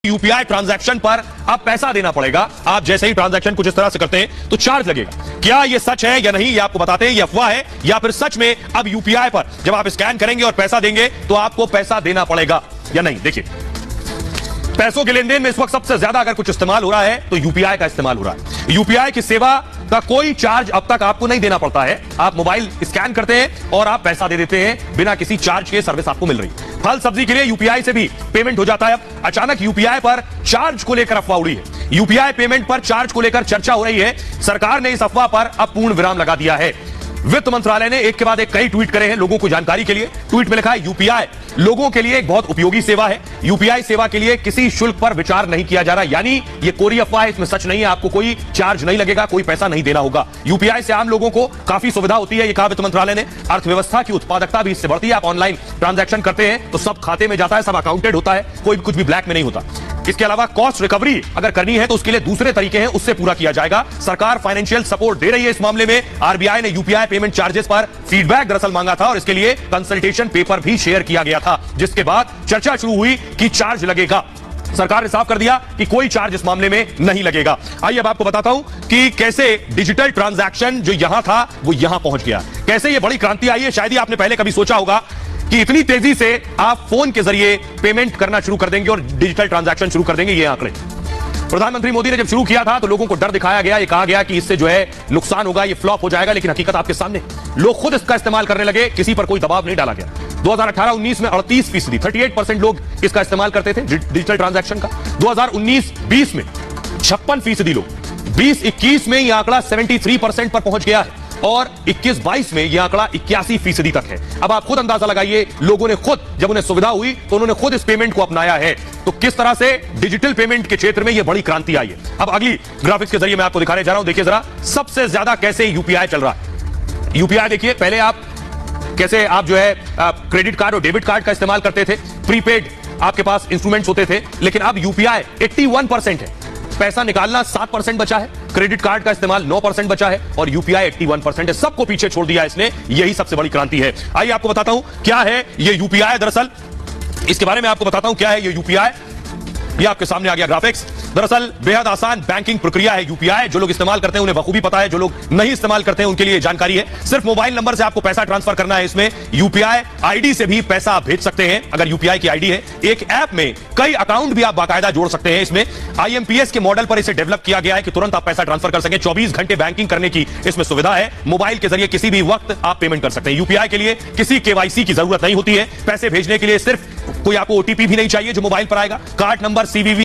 UPI transaction पर अब पैसा देना पड़ेगा। आप जैसे ही ट्रांजैक्शन कुछ इस तरह से करते हैं तो चार्ज लगेगा। क्या ये सच है या नहीं, ये आपको बताते हैं, ये अफवाह है या फिर सच में अब यूपीआई पर जब आप स्कैन करेंगे और पैसा देंगे तो आपको पैसा देना पड़ेगा या नहीं। देखिए, पैसों के लेन देन में इस वक्त सबसे ज्यादा अगर कुछ इस्तेमाल हो रहा है तो यूपीआई का इस्तेमाल हो रहा है। यूपीआई की सेवा का कोई चार्ज अब तक आपको नहीं देना पड़ता है। आप मोबाइल स्कैन करते हैं और आप पैसा दे देते हैं बिना किसी चार्ज के, सर्विस आपको मिल रही। फल सब्जी के लिए यूपीआई से भी पेमेंट हो जाता है। अब अचानक यूपीआई पर चार्ज को लेकर अफवाह उड़ी है। यूपीआई पेमेंट पर चार्ज को लेकर चर्चा हो रही है। सरकार ने इस अफवाह पर अब पूर्ण विराम लगा दिया है। वित्त मंत्रालय ने एक के बाद एक कई ट्वीट करे हैं लोगों को जानकारी के लिए। ट्वीट में लिखा है, यूपीआई लोगों के लिए एक बहुत उपयोगी सेवा है। यूपीआई सेवा के लिए किसी शुल्क पर विचार नहीं किया जा रहा, यानी ये कोरी अफवाह है, इसमें सच नहीं है। आपको कोई चार्ज नहीं लगेगा, कोई पैसा नहीं देना होगा। यूपीआई से आम लोगों को काफी सुविधा होती है, ये कहा वित्त मंत्रालय ने। अर्थव्यवस्था की उत्पादकता भी इससे बढ़ती है। आप ऑनलाइन ट्रांजैक्शन करते हैं तो सब खाते में जाता है, सब अकाउंटेड होता है, कोई कुछ भी ब्लैक में नहीं होता। इसके अलावा कॉस्ट रिकवरी अगर करनी है तो उसके लिए दूसरे तरीके हैं, उससे पूरा किया जाएगा। सरकार फाइनेंशियल सपोर्ट दे रही है इस मामले में। आरबीआई ने यूपीआई पेमेंट चार्जेस पर फीडबैक दरअसल मांगा था और इसके लिए कंसल्टेशन पेपर भी शेयर किया गया था, जिसके बाद चर्चा शुरू हुई कि चार्ज लगेगा। सरकार ने साफ कर दिया कि कोई चार्ज इस मामले में नहीं लगेगा। आइए अब आपको बताता हूं कि कैसे डिजिटल ट्रांजैक्शन जो यहां था वो यहां पहुंच गया, कैसे ये बड़ी क्रांति आई है। शायद ही आपने पहले कभी सोचा होगा कि इतनी तेजी से आप फोन के जरिए पेमेंट करना शुरू कर देंगे और डिजिटल ट्रांजैक्शन शुरू कर देंगे। ये आंकड़े प्रधानमंत्री मोदी ने जब शुरू किया था तो लोगों को डर दिखाया गया, ये कहा गया कि इससे जो है नुकसान होगा, ये फ्लॉप हो जाएगा, लेकिन हकीकत आपके सामने। लोग खुद इसका इस्तेमाल करने लगे, किसी पर कोई दबाव नहीं डाला गया। 2018-19 में 38%, 38% लोग इसका इस्तेमाल करते थे डिजिटल ट्रांजैक्शन का। 2019-20 में 56% लोग, 2021 में यह आंकड़ा 73% पर पहुंच गया है और 21-22 में यह आंकड़ा 81% तक है। अब आप खुद अंदाजा लगाइए, लोगों ने खुद, जब उन्हें सुविधा हुई तो उन्होंने खुद इस पेमेंट को अपनाया है। तो किस तरह से डिजिटल पेमेंट के क्षेत्र में यह बड़ी क्रांति आई है। अब अगली ग्राफिक्स के जरिए मैं आपको दिखाने जा रहा हूं। देखिए जरा, सबसे ज्यादा कैसे यूपीआई चल रहा है। यूपीआई देखिए, पहले आप कैसे आप जो है क्रेडिट कार्ड और डेबिट कार्ड का इस्तेमाल करते थे, प्रीपेड आपके पास इंस्ट्रूमेंट्स होते थे, लेकिन अब यूपीआई 81% है। पैसा निकालना 7% बचा है, क्रेडिट कार्ड का इस्तेमाल 9% बचा है और यूपीआई 81% है। सबको पीछे छोड़ दिया इसने, यही सबसे बड़ी क्रांति है। आइए आपको बताता हूं क्या है ये यूपीआई। दरअसल इसके बारे में आपको बताता हूं क्या है ये यूपीआई। ये आपके सामने आ गया ग्राफिक्स। दरअसल बेहद आसान बैंकिंग प्रक्रिया है यूपीआई। जो लोग इस्तेमाल करते हैं उन्हें बखूबी पता है, जो लोग नहीं इस्तेमाल करते हैं उनके लिए जानकारी है। सिर्फ मोबाइल नंबर से आपको पैसा ट्रांसफर करना है। इसमें यूपीआई आईडी से भी पैसा भेज सकते हैं अगर यूपीआई की आईडी है। एक ऐप में कई अकाउंट भी आप बाकायदा जोड़ सकते हैं। इसमें आईएमपीएस के मॉडल पर इसे डेवलप किया गया है कि तुरंत आप पैसा ट्रांसफर कर सकें। 24 घंटे बैंकिंग करने की इसमें सुविधा है। मोबाइल के जरिए किसी भी वक्त आप पेमेंट कर सकते हैं। यूपीआई के लिए किसी केवाईसी की जरूरत नहीं होती है। पैसे भेजने के लिए सिर्फ कोई आपको ओटीपी भी नहीं चाहिए जो मोबाइल पर आएगा। Card number, CVV